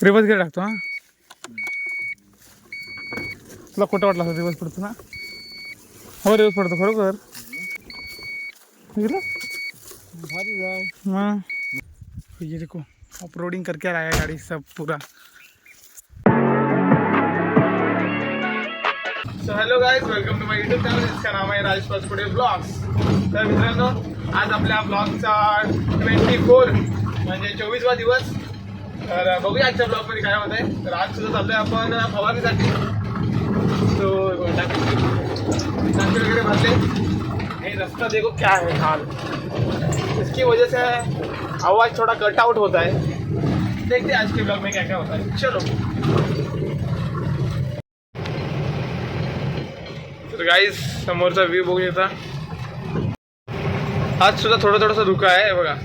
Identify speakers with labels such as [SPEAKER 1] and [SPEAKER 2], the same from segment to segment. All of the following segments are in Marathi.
[SPEAKER 1] रिवर्स गेअर टाकतो. हां तुला खोटं वाटलं असं रिवर्स पडतो ना. हो रिवर्स पडतो खरोखर.
[SPEAKER 2] भारी जाय.
[SPEAKER 1] हाँ ये देखो ऑफ रोडिंग करके आया गाड़ी सब पूरा. So hello guys, welcome to my YouTube channel. इसका नाम आहे राजेश पाचपुते ब्लॉग्स. तर मित्रांनो, आज आपल्या ब्लॉगचा 24 म्हणजे 24वा दिवस. तर बघूया आजच्या ब्लॉगमध्ये काय होत आहे. तर आज सुद्धा चाललोय आपण फवारणीसाठी. तो टाकी वगैरे भरले. हे रास्ता देखो क्या है हाल. इसकी वजह से आवाज़ थोड़ा कट आउट होता है. देखते हैं आज के ब्लॉग में क्या क्या होता है. चलो. तर गाइस समोरचा व्ह्यू बघू येता. आज सुद्धा थोडंसं धुकं आहे बघा.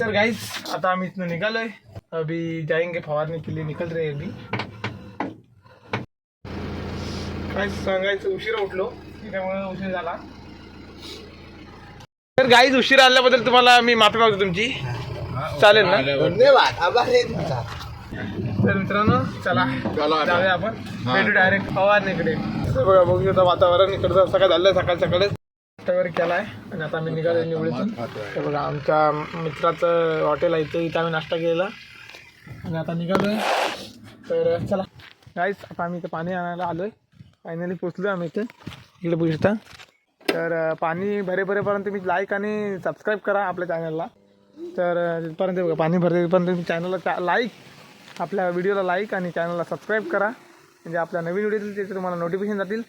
[SPEAKER 1] तर गाइस आता आम्ही इथनं निघालोय. अभी जाएंगे फवारने के लिए, निकल रहे अभी. काय सांगायचं, उशिरा उठलो त्यामुळे उशीर झाला. तर गाईज उशीर आल्याबद्दल तुम्हाला मी माफी मागतो तुमची. चालेल ना.
[SPEAKER 2] धन्यवाद, आभार आहे तुमचा.
[SPEAKER 1] तर मित्रांनो चला जाऊया आपण भेटू डायरेक्ट फवारणीकडे. बघा बघू शकता वातावरण इकडचं असं काय झालं. सकाळी नाश्ता वगैरे केला आहे आणि आता आम्ही निघालो निवडीतून. तर बघा आमच्या मित्राचं हॉटेल आहे इथं आम्ही नाश्ता केलेला आणि आता निघालोय. तर चला गाईज आता आम्ही इथं पाणी आणायला आलोय. फायनली पोचलो आम्ही इथे. इकडे बघू शकता. तर पाणी भरेपर्यंत तुम्ही लाईक आणि सबस्क्राईब करा आपल्या चॅनलला. तर तिथपर्यंत बघा पाणी भरेपर्यंत तुम्ही चॅनलला लाईक, आपल्या व्हिडिओला लाईक आणि चॅनलला सबस्क्राईब करा. म्हणजे आपल्या नवीन व्हिडिओ येतील त्याचे तुम्हाला नोटिफिकेशन जातील.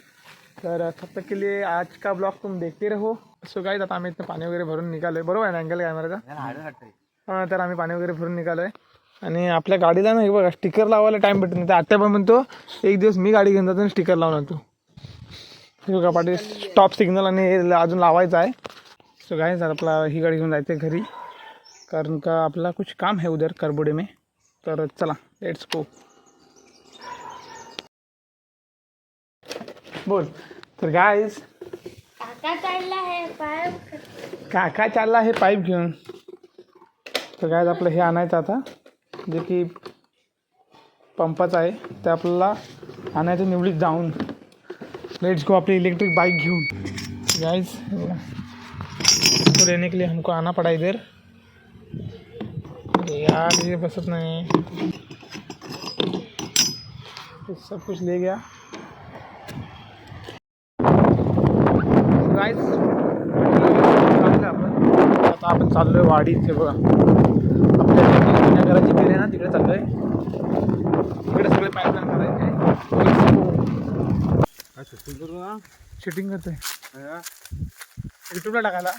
[SPEAKER 1] तर तब तक के लिए आज का ब्लॉग तुम देखते रहो. सो गाईज आता आम्ही इथं पाणी वगैरे भरून निघालो आहे. बरोबर आहे ना अँगल कॅमेराचा. हां तर आम्ही पाणी वगैरे भरून निघालो आहे. आणि आपल्या गाडीला ना हे बघा स्टिकर लावायला टाईम भेटत नाही. तर आत्या पण म्हणतो एक दिवस मी गाडी घेऊन जातो आणि स्टिकर लावून आणतो. हे बघा पाठी स्टॉप सिग्नल आणि हे अजून लावायचं आहे. सो गाइस आपला ही गाडी घेऊन जायचं आहे घरी, कारण का आपला कुछ काम है उधर करबोडे में. तर चला लेट्स गो. बोल. तर गाइस काका चालला आहे पाईप घेऊन. तर गाइस आपलं हे आणायचं आता, जे की पंपाचं आहे. ते आपल्याला आणायचं निवडीत जाऊन. Let's go. अपनी इलेक्ट्रिक बाइक घेऊन गाइस. तो लेने के लिए हमको आना पड़ा इधर. यार ये बसत नहीं. तो सब कुछ ले गया गाइस. आता आपण चाललोय वाडीत. ते बघा आपल्या घराची पेर आहे ना, तिकडे चाललोय. तिकडे सगळे पाईपलाईन करायचे. शूटिंग करतोय यूट्यूबला टाकायला.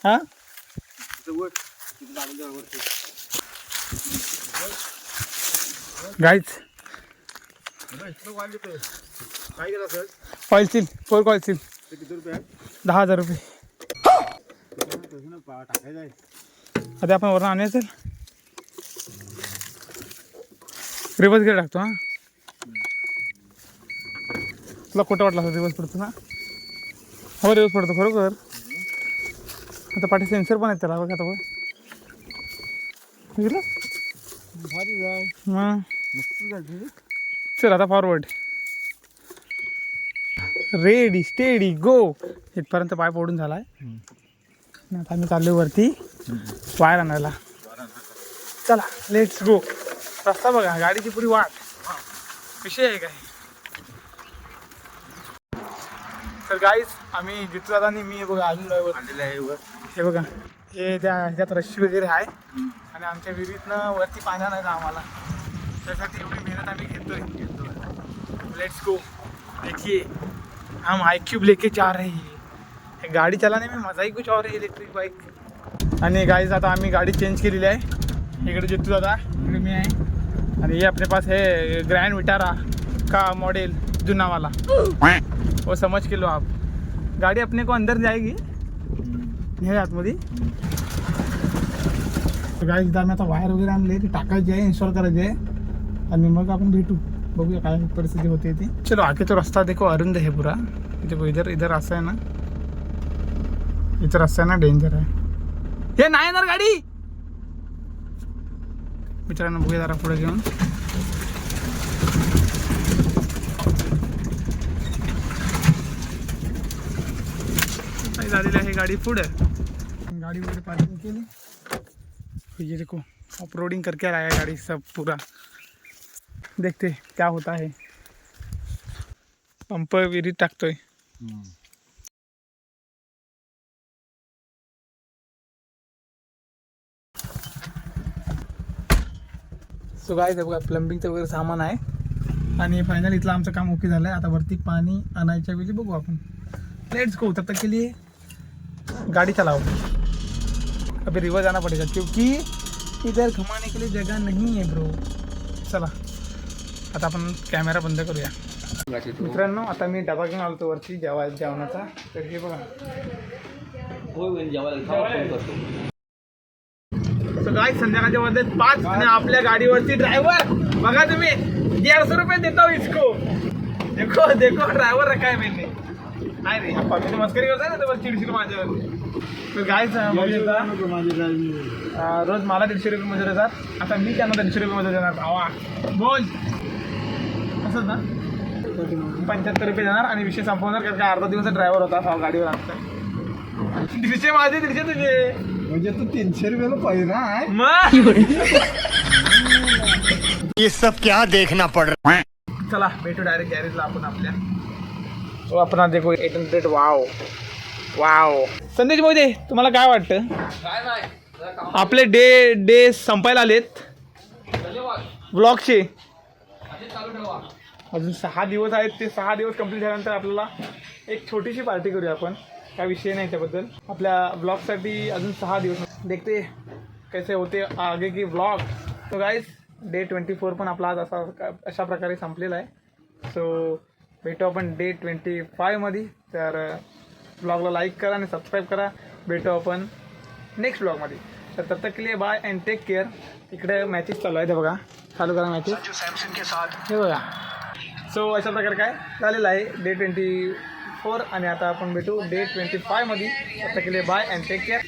[SPEAKER 1] हां guys oil seal 4 coil seal 10,000 रुपये. आता आपण वरून आणायचं. रिवर्स गेअर टाकतो. हां तुला खोटं वाटलं असं रिवर्स पडतो ना. हो रिवर्स पडतो खरोखर. आता पाठी सेन्सर पण आहेत त्याला बघा. आता बघितलं
[SPEAKER 2] भारी जाय.
[SPEAKER 1] मग
[SPEAKER 2] मस्त झाली.
[SPEAKER 1] चल आता फॉरवर्ड. रेडी स्टेडी गो. इथपर्यंत पाईप ओढून झाला आहे. आता आम्ही चाललो वरती वायर आणायला. चला लेट्स गो. रस्ता बघा, गाडीची पुरी वाट. विषय आहे काय. तर गाईज आम्ही जितू दादा आणि मी बघा अजून ड्रायव्हर. हे बघा हे त्या ह्याच्यात रस्सी वगैरे आहे आणि आमच्या विहिरीतनं वरती पाणी आणायचं आम्हाला. त्यासाठी एवढी मेहनत आम्ही घेतोय. Let's go. देखिए हम iQube लेके जा रहे हैं. गाडी चलाने में मजा ही कुछ और है इलेक्ट्रिक बाइक. आणि गाईज आता आम्ही गाडी चेंज केलेली आहे. इकडे जितू दादा, इकडे मी आहे आणि ये अपने पास है ग्रैंड विटारा का मॉडल जुना वाला. वो समझ के लो आप. गाड़ी अपने को अंदर जाएगी हे आतमध्ये. तर गाईज इथं आम्ही आता वायर वगैरे आणले, ते टाकायचे आहे, इन्स्टॉल करायचे आहे आणि मग आपण भेटू. बघूया काय परिस्थिती होते ती. चलो आगे तो रास्ता देखो अरुंद है पूरा. देखो इधर इधर रास्ता है ना, इधर रास्ता है ना डेंजर है. हे नाही येणार गाडी. मित्रांनो बघूया जरा पुढे घेऊन. झालेली आहे गाडी पुढे. गाड़ी वगैरह पार्किंग के लिए ये देखो ऑफ रोडिंग करके आया है गाड़ी सब पूरा. देखते क्या होता है. पंप विहिरीत टाकतोय. सो गाइस बघा प्लंबिंगचं वगैरे सामान आहे आणि फायनल इथलं आमचं काम ओके झालं आहे. आता वरती पाणी आणायच्या वेळी बघू आपण. Let's go. तब तक के लिए गाड़ी चलाओ. अभी रिवर जाना पड़ेगा क्योंकि इधर घुमाने के लिए जगह नहीं है ब्रो. चला आता आपण कॅमेरा बंद करूया. मित्रांनो आता मी डबा घेऊन आलो वरती जेवणाचा. तर हे बघा सकाळी संध्याकाळच्या वाजले 5 आणि आपल्या गाडीवरती ड्रायव्हर बघा तुम्ही 150 रुपये देता इसको. देखो देखो ड्रायव्हर रखा है मैंने. नाही रे आपण तुम्ही मस्करी करता ना तर चिडचिड माझ्यावरती. तर काय रोज मला 150 रुपये मजूर येतात. आता मी त्यांना 150 रुपये मजूर देणार. भावा बोल असंच ना 75 रुपये देणार आणि विषय संपवणार. कारण का अर्धा दिवस ड्रायव्हर होता गाडीवर आमचा. 150 माझे 150 तुझे
[SPEAKER 2] म्हणजे तू 300 रुपयाला पाहिजे ना
[SPEAKER 1] मग.
[SPEAKER 3] ये सब क्या देखना पड़ रहा है.
[SPEAKER 1] चला भेटू डायरेक्ट गॅरेजला आपण आपल्या. तो आपण देखो 800. Wow wow. संदेश मोदी तुम्हाला काय वाटतं आपले डे संपायला आलेत ब्लॉगचे. अजून 6 दिवस आहेत. ते 6 दिवस कंप्लीट झाल्यानंतर आपल्याला एक छोटीशी पार्टी करूया आपण. काय विषय नाही त्याबद्दल. आपल्या ब्लॉगसाठी अजून 6 दिवस. देखते कैसे होते आगे की ब्लॉग. तो गाईज डे 24 पण आपला आज अशा प्रकारे संपलेला आहे. सो भेटू आपण डे 25 मध्ये. तर ब्लॉगला लाईक करा आणि सबस्क्राईब करा. भेटू आपण नेक्स्ट ब्लॉगमध्ये. तर तब तक के लिए बाय अँड टेक केअर. इकडे मॅचेस चालू आहेत. बघा चालू करा मॅचेस. हे बघा. सो अशा प्रकारे काय झालेलं आहे डे 24 आणि आता आपण भेटू डे 25 मध्ये. तब तक के लिए बाय अँड टेक केअर.